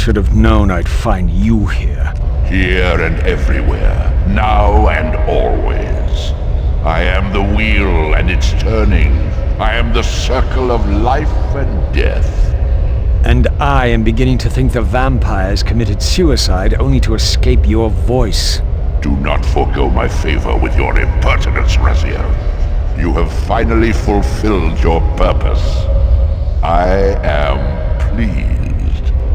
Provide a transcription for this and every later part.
should have known I'd find you here. Here and everywhere, now and always. I am the wheel and its turning. I am the circle of life and death. And I am beginning to think the vampires committed suicide only to escape your voice. Do not forego my favor with your impertinence, Raziel. You have finally fulfilled your purpose. I am pleased.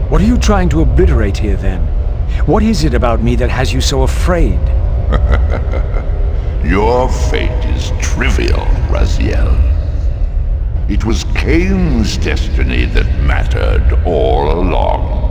What are you trying to obliterate here, then? What is it about me that has you so afraid? Your fate is trivial, Raziel. It was Kain's destiny that mattered all along.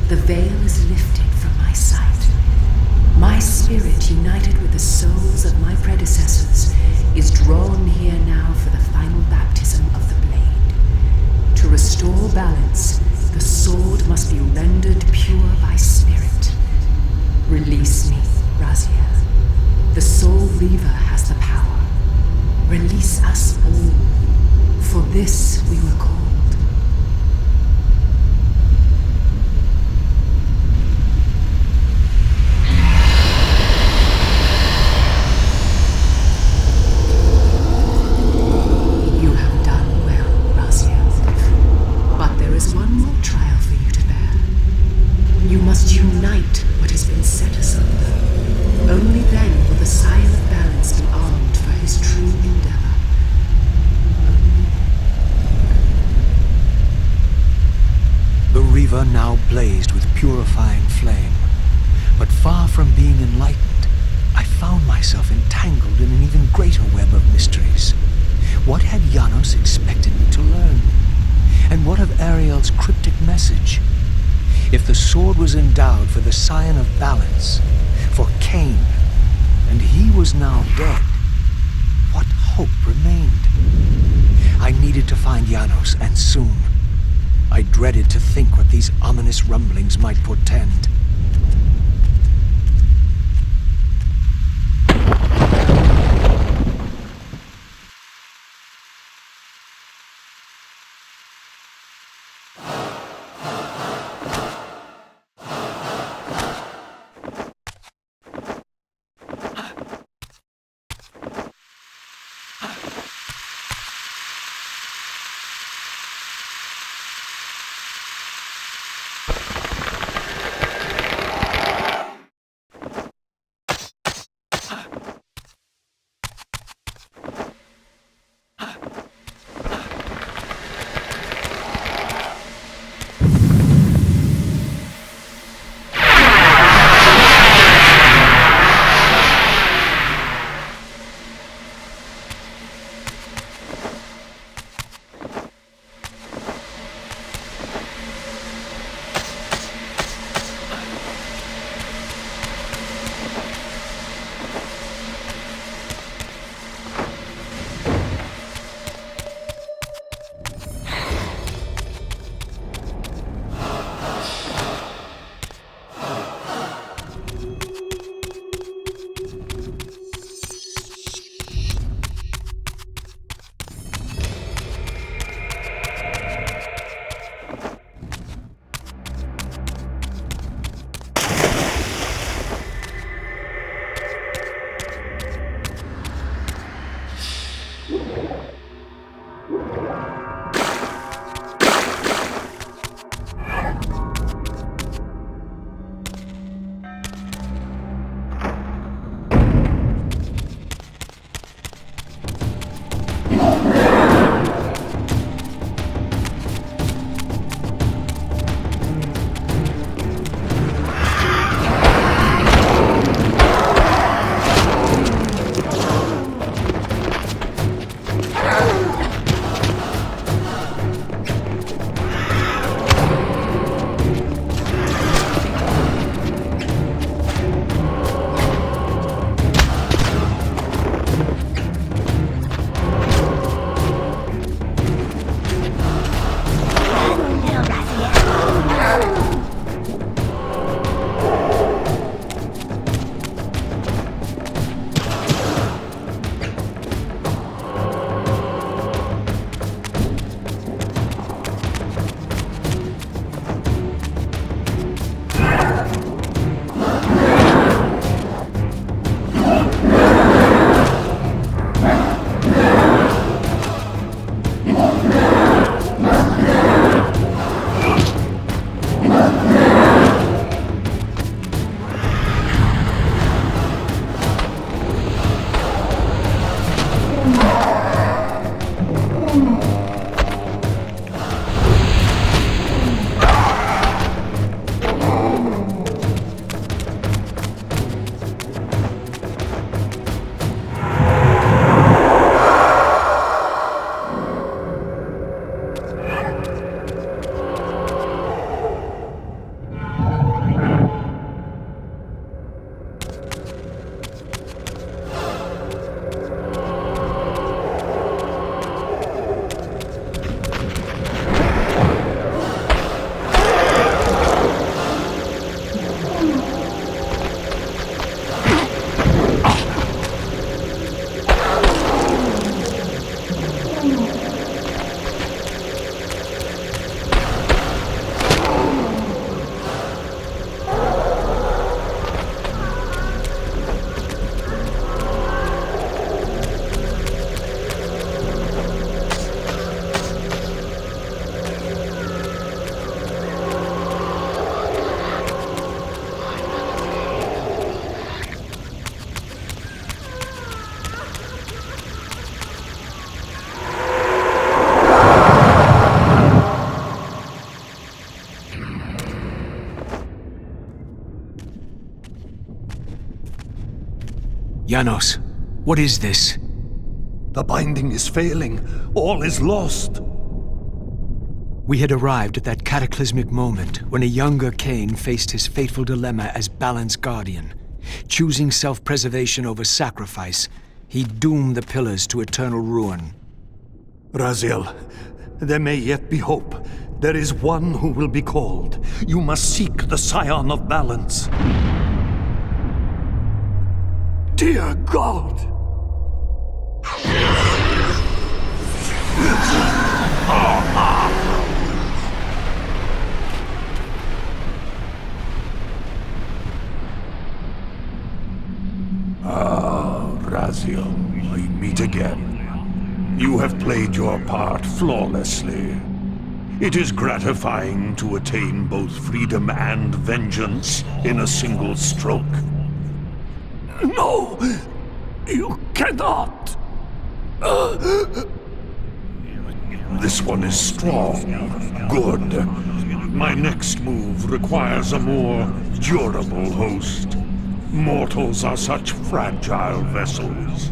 The veil is lifted from my sight. My spirit, united with the souls of my predecessors, is drawn here now for the final baptism of the blade. To restore balance, the sword must be rendered pure by spirit. Release me, Raziel. The Soul Reaver has the power. Release us all. For this we were called. You have done well, Raziel. But there is one more trial for you to bear. You must unite what has been set asunder. Only then will the Scion of Balance be armed for his true endeavor. The Reaver now blazed with purifying flame, but far from being enlightened, I found myself entangled in an even greater web of mysteries. What had Janos expected me to learn? And what of Ariel's cryptic message? If the sword was endowed for the Scion of Balance, for Kain, and he was now dead, what hope remained? I needed to find Janos, and soon. I dreaded to think what these ominous rumblings might portend. Janos, what is this? The binding is failing. All is lost. We had arrived at that cataclysmic moment when a younger Kain faced his fateful dilemma as Balance Guardian. Choosing self-preservation over sacrifice, he doomed the pillars to eternal ruin. Raziel, there may yet be hope. There is one who will be called. You must seek the Scion of Balance. Dear God! Raziel, we meet again. You have played your part flawlessly. It is gratifying to attain both freedom and vengeance in a single stroke. No! You cannot! This one is strong. Good. My next move requires a more durable host. Mortals are such fragile vessels.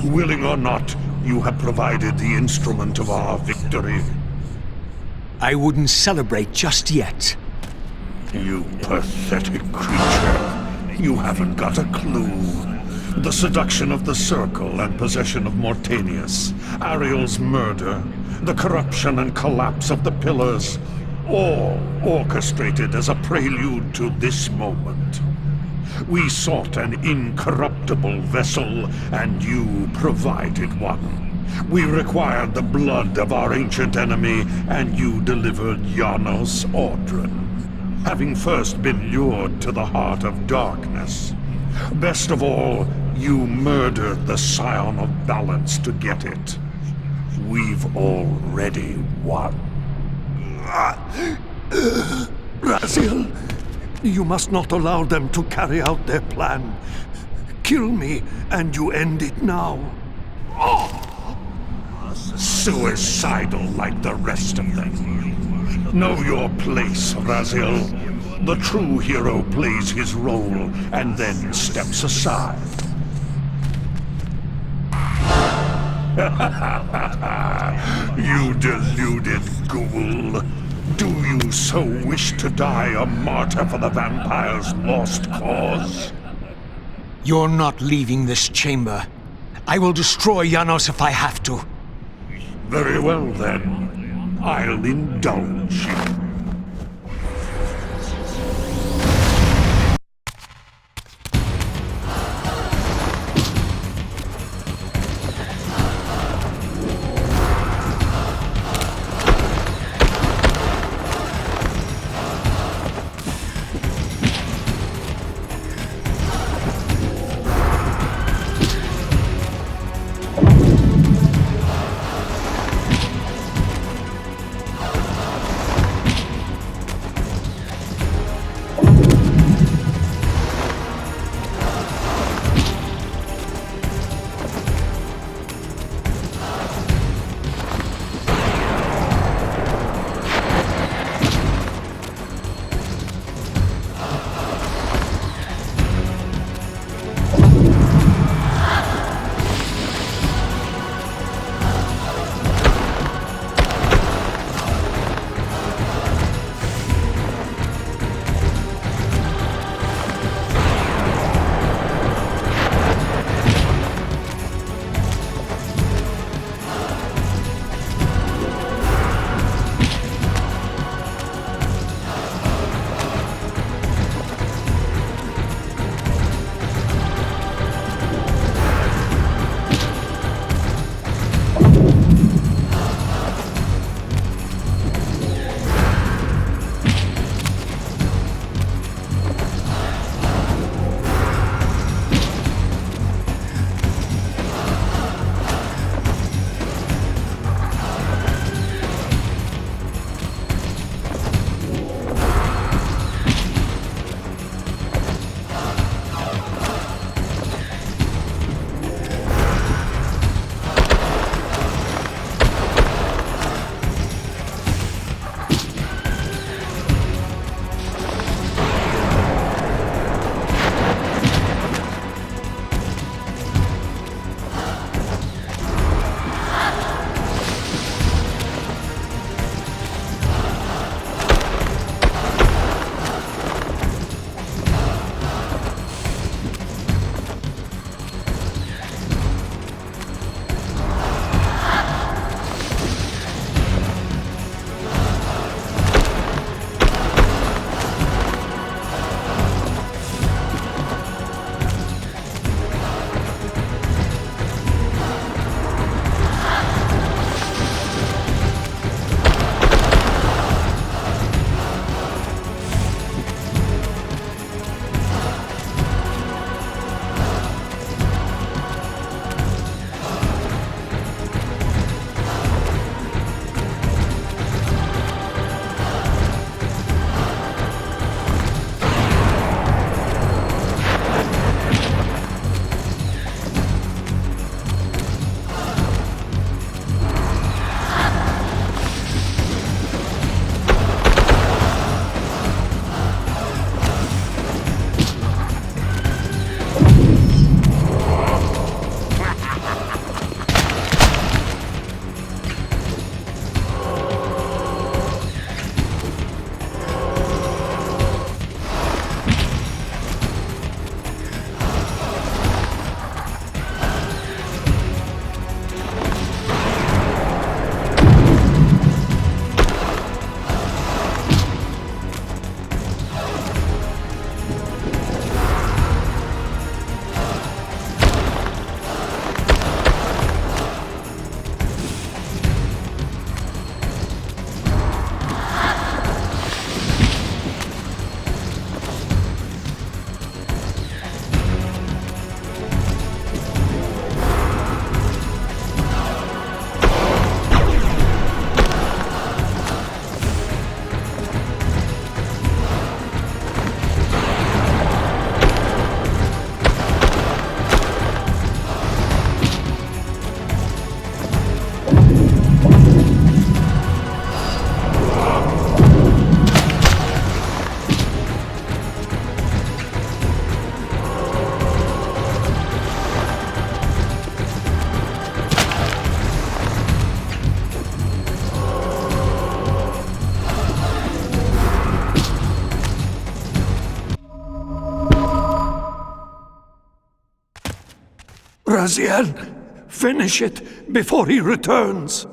Willing or not, you have provided the instrument of our victory. I wouldn't celebrate just yet. You pathetic creature. You haven't got a clue. The seduction of the Circle and possession of Mortanius, Ariel's murder, the corruption and collapse of the Pillars, all orchestrated as a prelude to this moment. We sought an incorruptible vessel, and you provided one. We required the blood of our ancient enemy, and you delivered Janos Audron, having first been lured to the heart of darkness. Best of all, you murdered the Scion of Balance to get it. We've already won. Raziel, you must not allow them to carry out their plan. Kill me, and you end it now. Suicidal like the rest of them. Know your place, Raziel. The true hero plays his role and then steps aside. You deluded ghoul. Do you so wish to die a martyr for the vampire's lost cause? You're not leaving this chamber. I will destroy Janos if I have to. Very well, then. I'll indulge you. Raziel, finish it before he returns.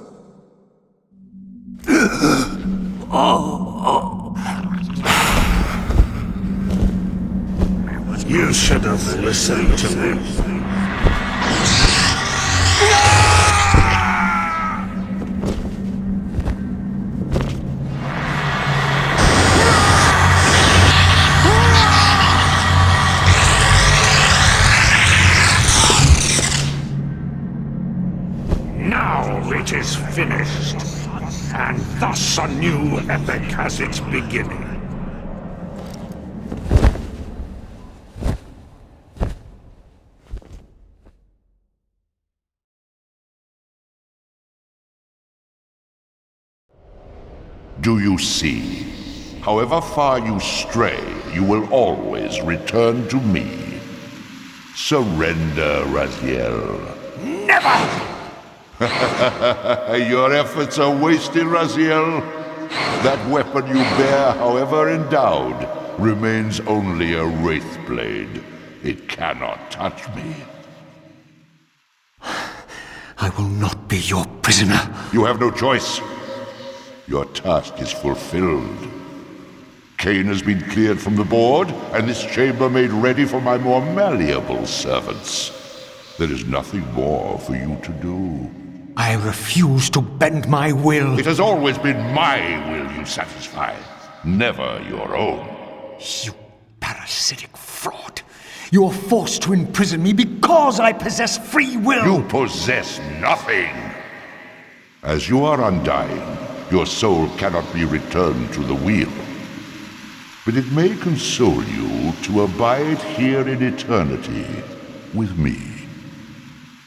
You should have listened to me. Now it is finished, and thus a new epic has its beginning. Do you see? However far you stray, you will always return to me. Surrender, Raziel. Never! Your efforts are wasted, Raziel. That weapon you bear, however endowed, remains only a wraith blade. It cannot touch me. I will not be your prisoner. You have no choice. Your task is fulfilled. Kain has been cleared from the board, and this chamber made ready for my more malleable servants. There is nothing more for you to do. I refuse to bend my will. It has always been my will you satisfy, never your own. You parasitic fraud. You are forced to imprison me because I possess free will. You possess nothing. As you are undying, your soul cannot be returned to the wheel. But it may console you to abide here in eternity with me.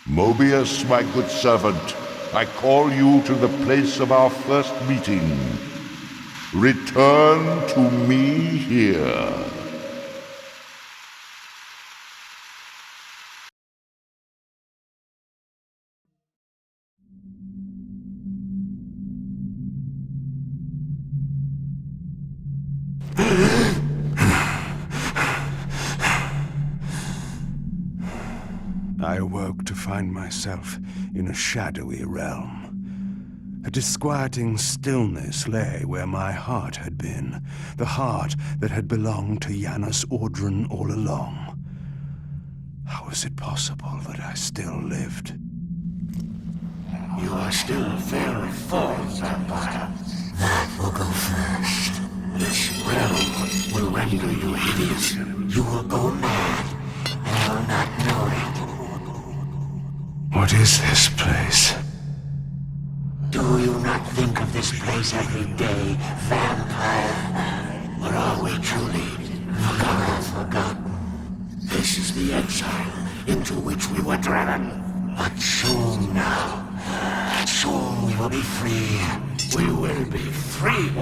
Mobius, my good servant, I call you to the place of our first meeting. Return to me here. I awoke to find myself in a shadowy realm. A disquieting stillness lay where my heart had been, the heart that had belonged to Janus Audron all along. How was it possible that I still lived? You are still very full, Vampire. That will go first. This realm will render you hideous. You will go mad, and you will not know it. What is this place? Do you not think of this place every day, Vampire? Or are we truly forgotten? This is the exile into which we were driven. But soon now, soon we will be free. We will be free.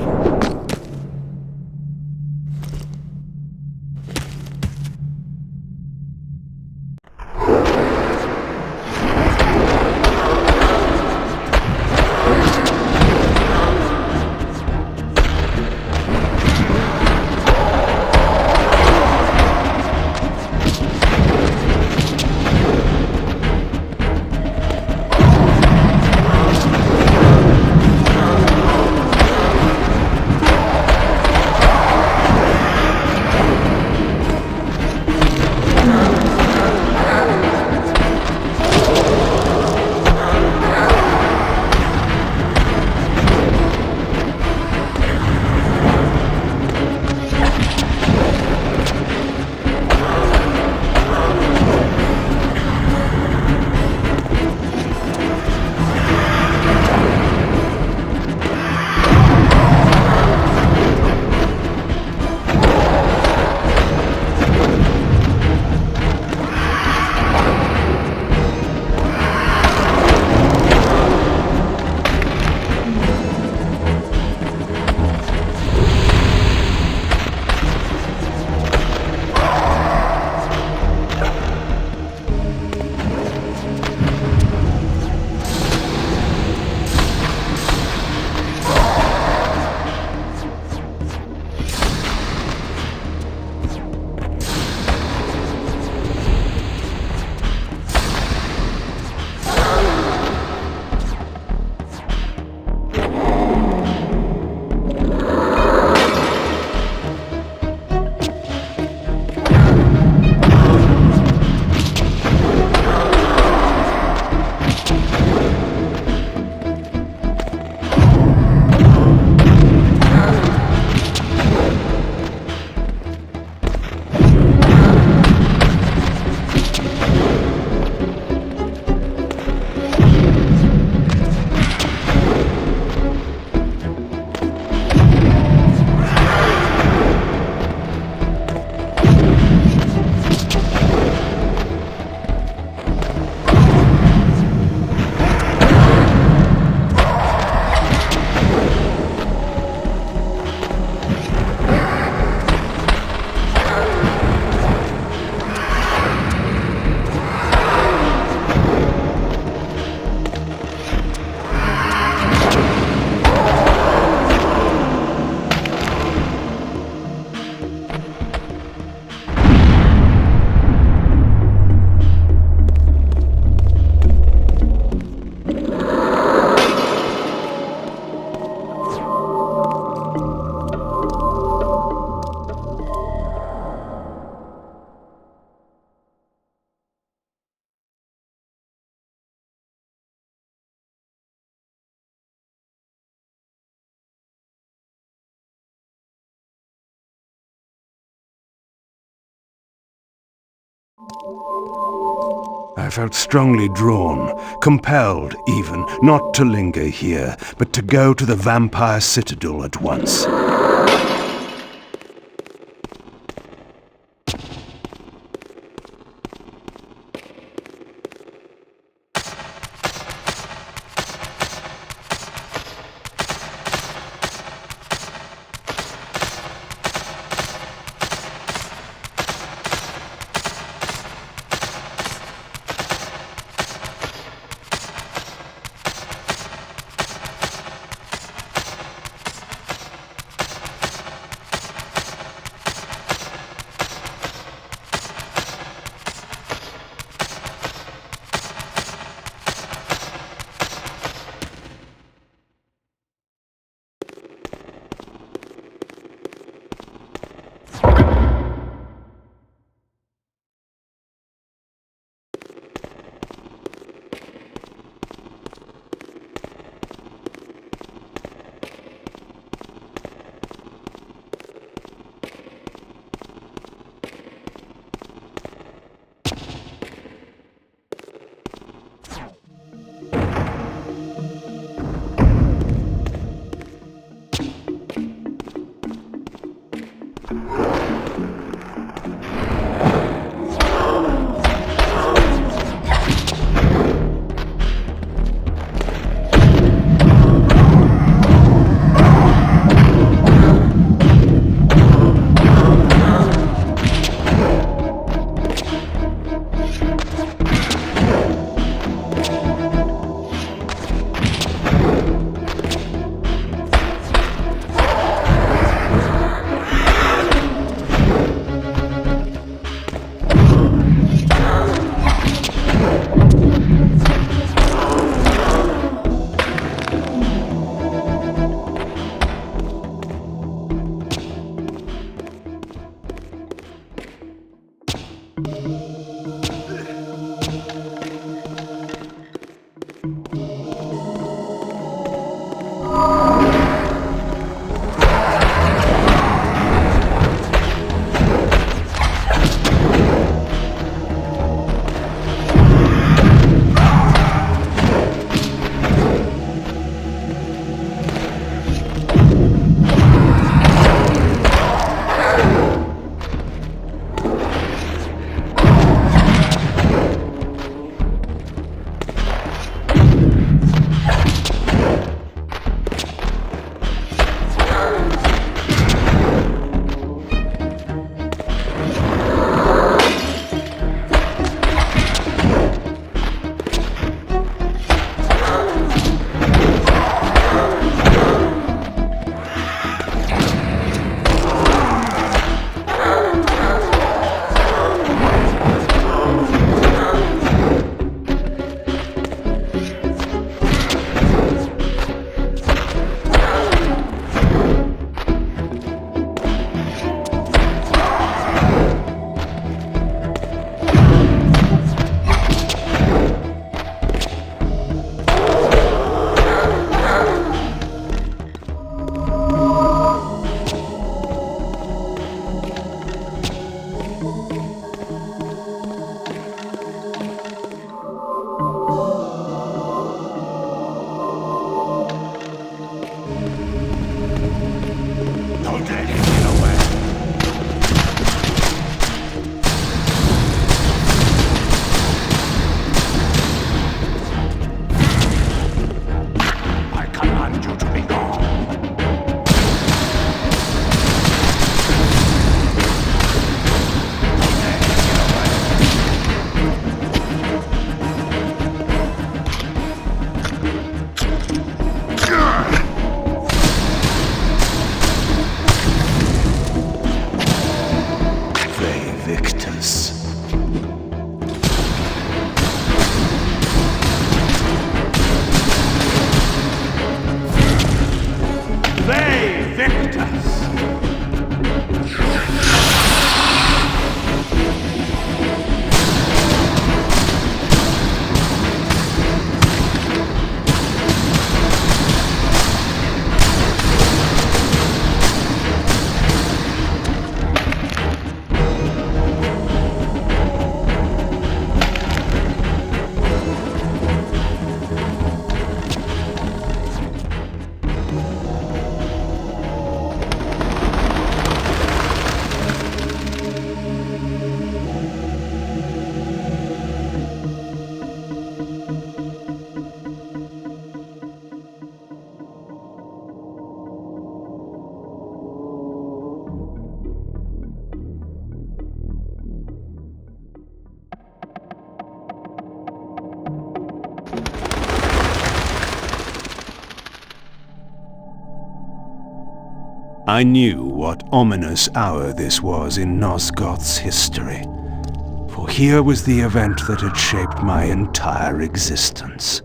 I felt strongly drawn, compelled even, not to linger here, but to go to the vampire citadel at once. I knew what ominous hour this was in Nosgoth's history, for here was the event that had shaped my entire existence.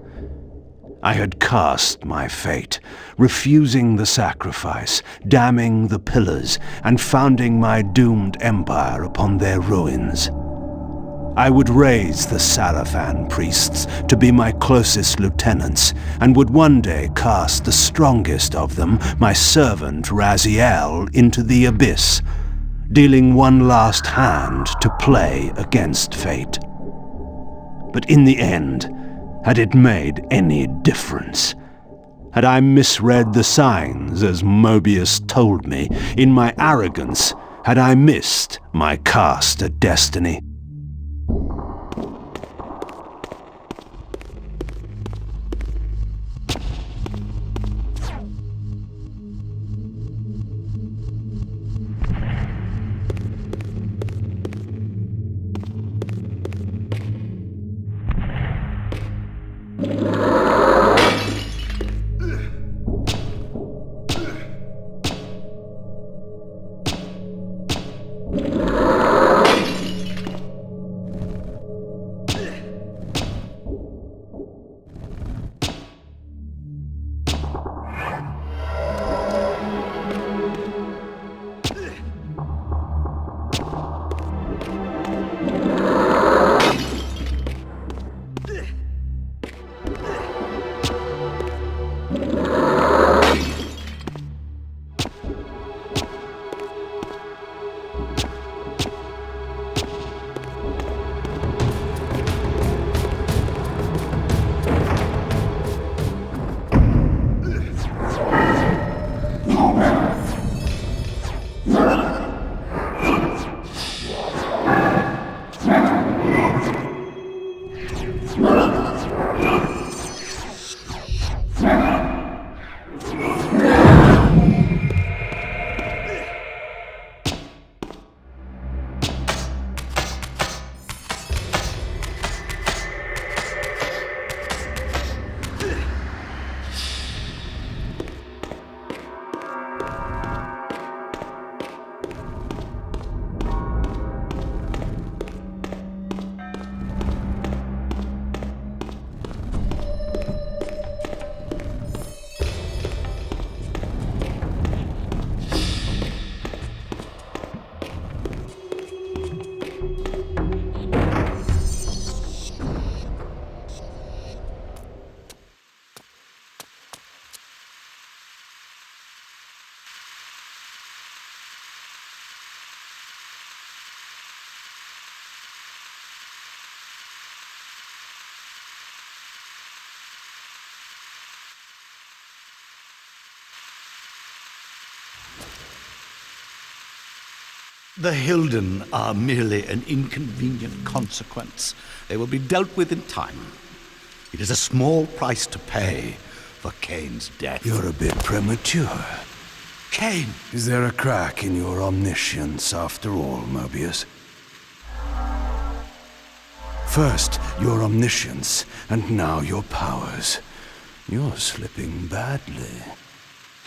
I had cast my fate, refusing the sacrifice, damning the pillars, and founding my doomed empire upon their ruins. I would raise the Sarafan priests to be my closest lieutenants, and would one day cast the strongest of them, my servant Raziel, into the abyss, dealing one last hand to play against fate. But in the end, had it made any difference? Had I misread the signs, as Mobius told me? In my arrogance, had I missed my cast at destiny? The Hilden are merely an inconvenient consequence. They will be dealt with in time. It is a small price to pay for Kain's death. You're a bit premature. Kain! Is there a crack in your omniscience after all, Mobius? First, your omniscience, and now your powers. You're slipping badly.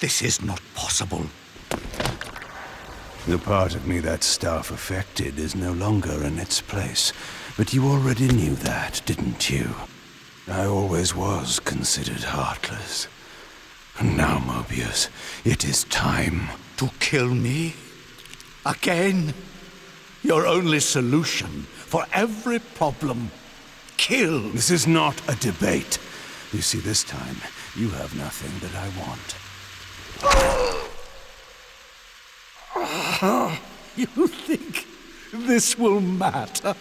This is not possible. The part of me that staff affected is no longer in its place, but you already knew that, didn't you? I always was considered heartless. And now, Mobius, it is time. To kill me? Again? Your only solution for every problem. Kill! This is not a debate. You see, this time, you have nothing that I want. You think this will matter?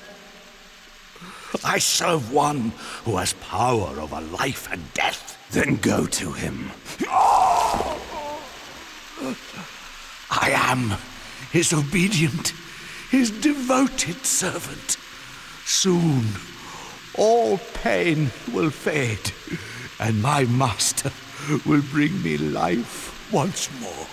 I serve one who has power over life and death. Then go to him. I am his obedient, his devoted servant. Soon, all pain will fade, and my master will bring me life once more.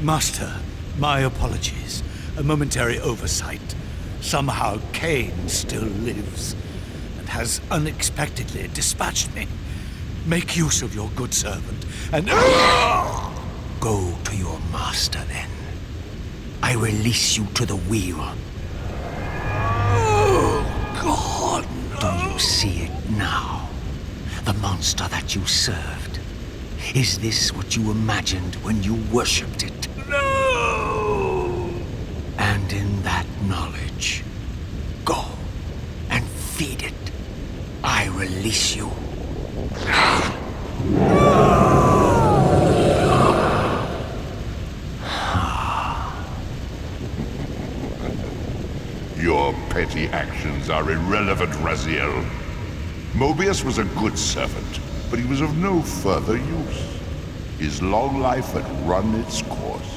Master, my apologies. A momentary oversight. Somehow Kain still lives, and has unexpectedly dispatched me. Make use of your good servant, and... Go to your master, then. I release you to the wheel. Oh, God, no. Do you see it now? The monster that you served. Is this what you imagined when you worshipped it? No! And in that knowledge, go and feed it. I release you. Your petty actions are irrelevant, Raziel. Mobius was a good servant, but he was of no further use. His long life had run its course.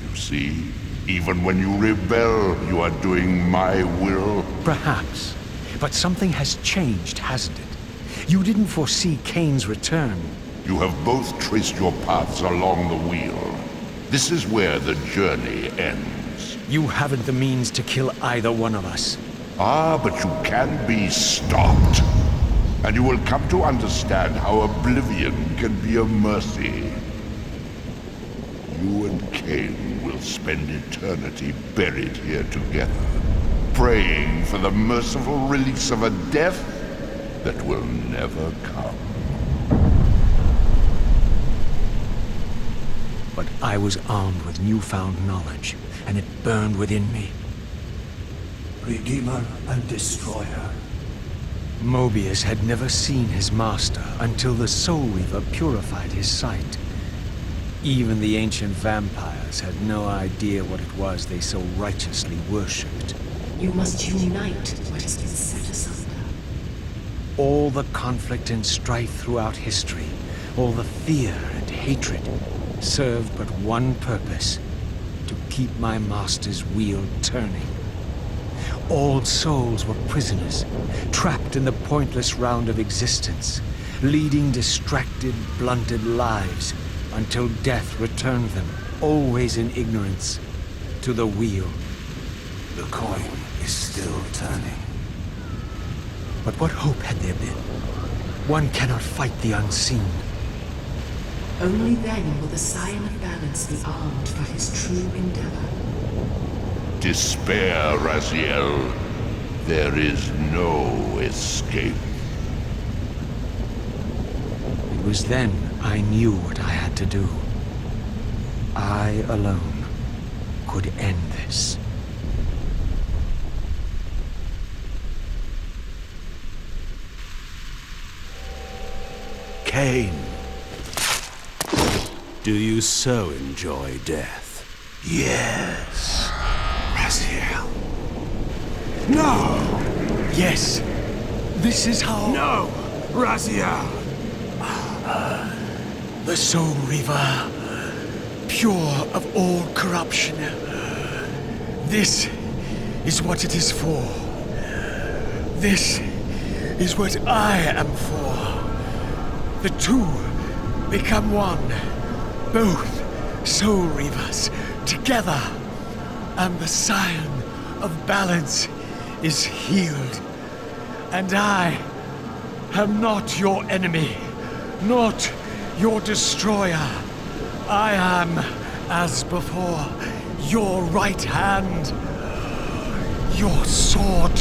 You see, even when you rebel, you are doing my will. Perhaps. But something has changed, hasn't it? You didn't foresee Kain's return. You have both traced your paths along the wheel. This is where the journey ends. You haven't the means to kill either one of us. Ah, but you can be stopped. And you will come to understand how oblivion can be a mercy. You and Kain will spend eternity buried here together, praying for the merciful release of a death that will never come. But I was armed with newfound knowledge, and it burned within me. Redeemer and Destroyer. Mobius had never seen his master until the Soul Reaver purified his sight. Even the ancient vampires had no idea what it was they so righteously worshipped. You must unite what has been set asunder. All the conflict and strife throughout history, all the fear and hatred, served but one purpose: to keep my master's wheel turning. All souls were prisoners, trapped in the pointless round of existence, leading distracted, blunted lives until death returned them, always in ignorance, to the wheel. The coin is still turning. But what hope had there been? One cannot fight the unseen. Only then will the Scion of Balance be armed for his true endeavor. Despair, Raziel. There is no escape. It was then I knew what I had to do. I alone could end this. Kain, do you so enjoy death? Yes. Raziel. No! Yes! This is how... No! Raziel! The Soul Reaver, pure of all corruption. This is what it is for. This is what I am for. The two become one. Both Soul Reavers together. And the Scion of Balance is healed. And I am not your enemy, not your destroyer. I am, as before, your right hand, your sword.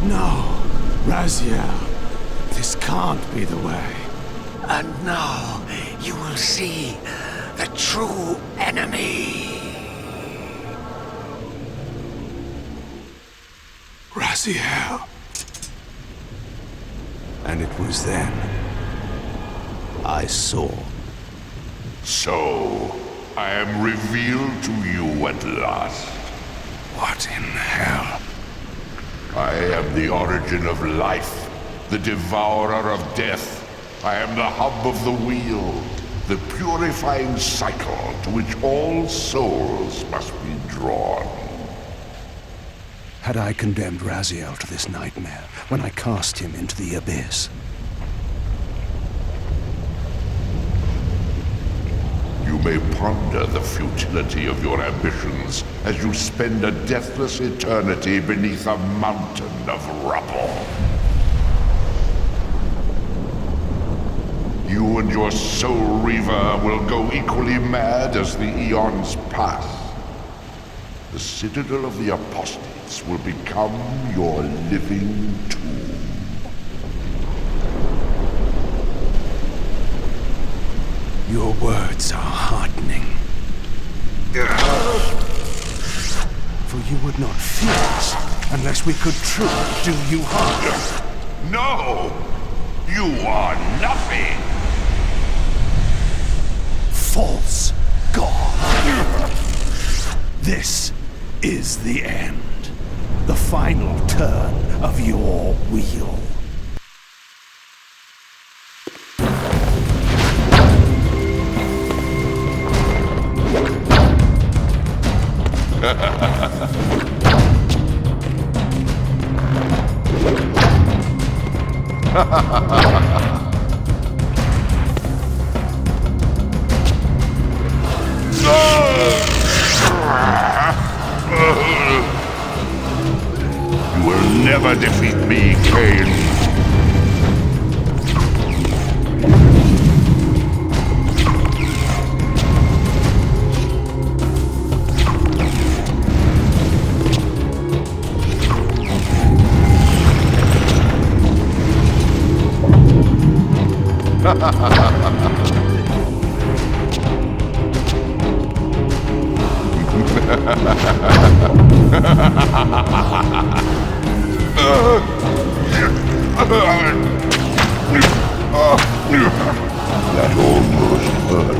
No, Raziel. This can't be the way. And now you will see the true enemy. Raziel. And it was then I saw. So, I am revealed to you at last. What in hell? I am the origin of life, the devourer of death. I am the hub of the wheel, the purifying cycle to which all souls must be drawn. Had I condemned Raziel to this nightmare when I cast him into the abyss? may ponder the futility of your ambitions as you spend a deathless eternity beneath a mountain of rubble. You and your soul reaver will go equally mad as the eons pass. The citadel of the apostates will become your living tomb. Your words are heartening. For you would not fear us unless we could truly do you harm. No! You are nothing! False god! This is the end. The final turn of your wheel. You will never defeat me, Kain. That almost hurt.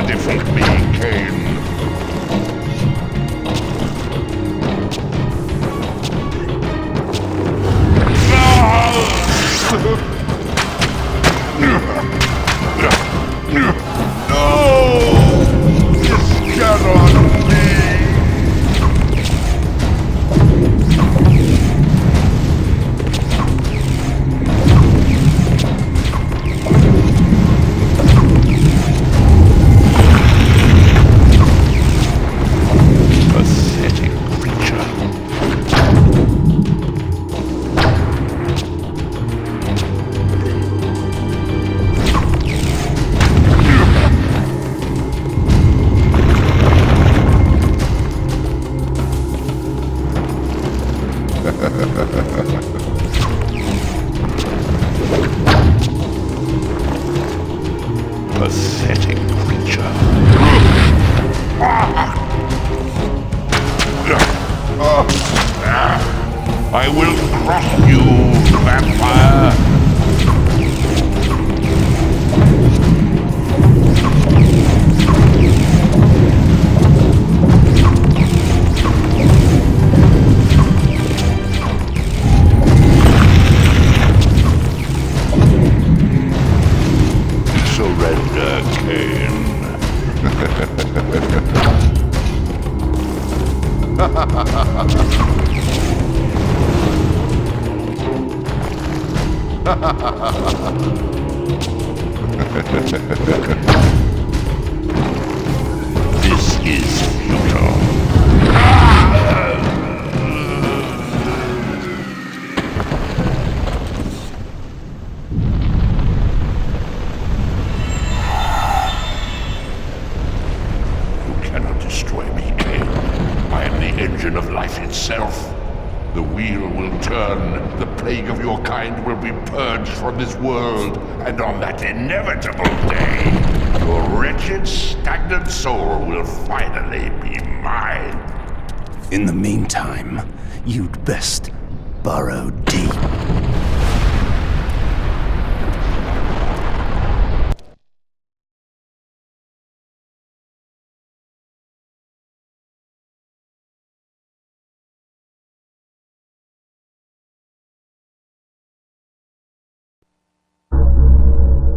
Defeat me, Kain. No! This cannot be! Pathetic creature. I will crush you, vampire! Surrender, Kain. This is futile. You cannot destroy me, Kain. I am the engine of life itself. The wheel will turn, the plague of your kind will be purged from this world, and on that inevitable day, your wretched, stagnant soul will finally be mine. In the meantime, you'd best burrow deep.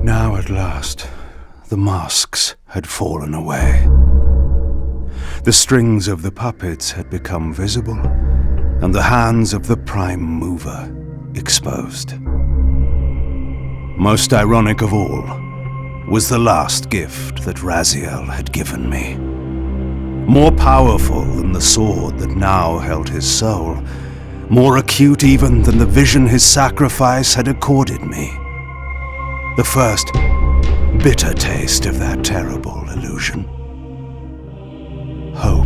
Now at last, the masks had fallen away. The strings of the puppets had become visible, and the hands of the Prime Mover exposed. Most ironic of all was the last gift that Raziel had given me. More powerful than the sword that now held his soul, more acute even than the vision his sacrifice had accorded me. The first bitter taste of that terrible illusion. Hope.